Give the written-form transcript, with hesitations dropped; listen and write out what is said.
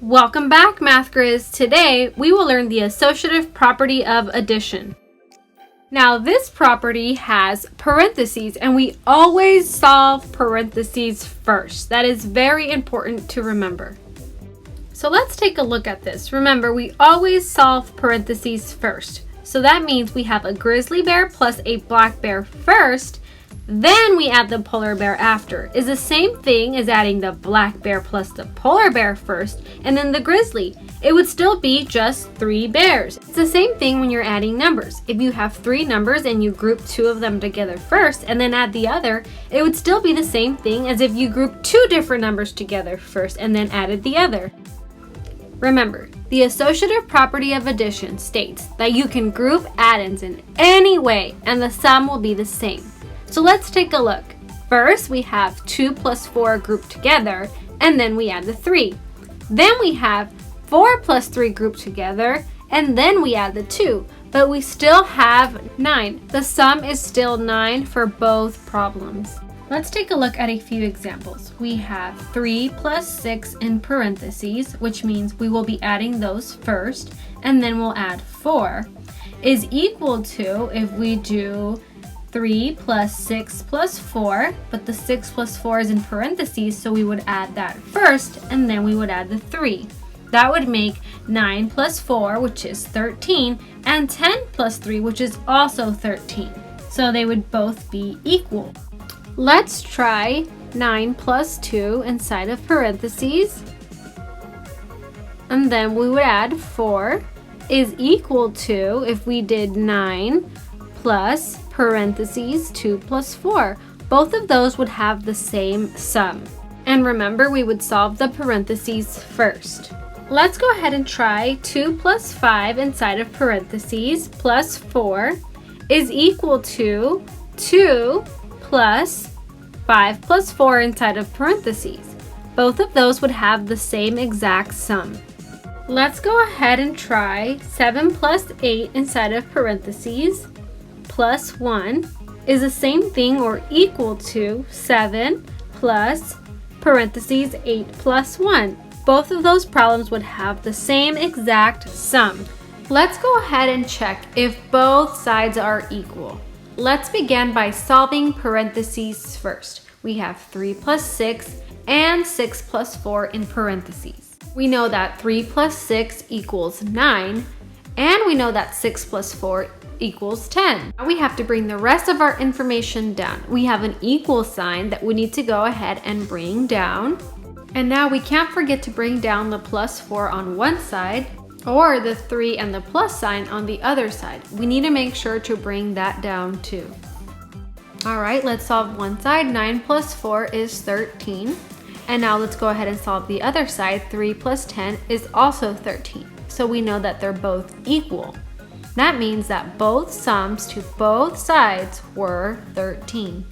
Welcome back, Math Grizz. Today, we will learn the associative property of addition. Now, this property has parentheses, and we always solve parentheses first. That is very important to remember. So let's take a look at this. Remember, we always solve parentheses first. So that means we have a grizzly bear plus a black bear first, then we add the polar bear after. Is the same thing as adding the black bear plus the polar bear first and then the grizzly. It would still be just 3 bears. It's the same thing when you're adding numbers. If you have 3 numbers and you group 2 of them together first and then add the other, it would still be the same thing as if you group 2 different numbers together first and then added the other. Remember, the associative property of addition states that you can group addends in any way and the sum will be the same. So let's take a look. First, we have 2 plus 4 grouped together, and then we add the 3. Then we have 4 plus 3 grouped together, and then we add the 2. But we still have 9. The sum is still 9 for both problems. Let's take a look at a few examples. We have 3 plus 6 in parentheses, which means we will be adding those first, and then we'll add 4, is equal to, if we do 3 plus 6 plus 4, but the 6 plus 4 is in parentheses, so we would add that first, and then we would add the 3. That would make 9 plus 4, which is 13, and 10 plus 3, which is also 13. So they would both be equal. Let's try 9 plus 2 inside of parentheses, and then we would add 4 is equal to, if we did 9 plus parentheses 2 plus 4. Both of those would have the same sum. And remember, we would solve the parentheses first. Let's go ahead and try 2 plus 5 inside of parentheses plus 4 is equal to 2 plus 5 plus 4 inside of parentheses. Both of those would have the same exact sum. Let's go ahead and try 7 plus 8 inside of parentheses plus 1 is the same thing or equal to 7 plus parentheses 8 plus 1. Both of those problems would have the same exact sum. Let's go ahead and check if both sides are equal. Let's begin by solving parentheses first. We have 3 plus 6 and 6 plus 4 in parentheses. We know that 3 plus 6 equals 9, and we know that 6 plus 4 equals 10. Now we have to bring the rest of our information down. We have an equal sign that we need to go ahead and bring down. And now we can't forget to bring down the plus 4 on one side or the 3 and the plus sign on the other side. We need to make sure to bring that down too. All right, let's solve one side. 9 plus 4 is 13. And now let's go ahead and solve the other side. 3 plus 10 is also 13. So we know that they're both equal. That means that both sums to both sides were 13.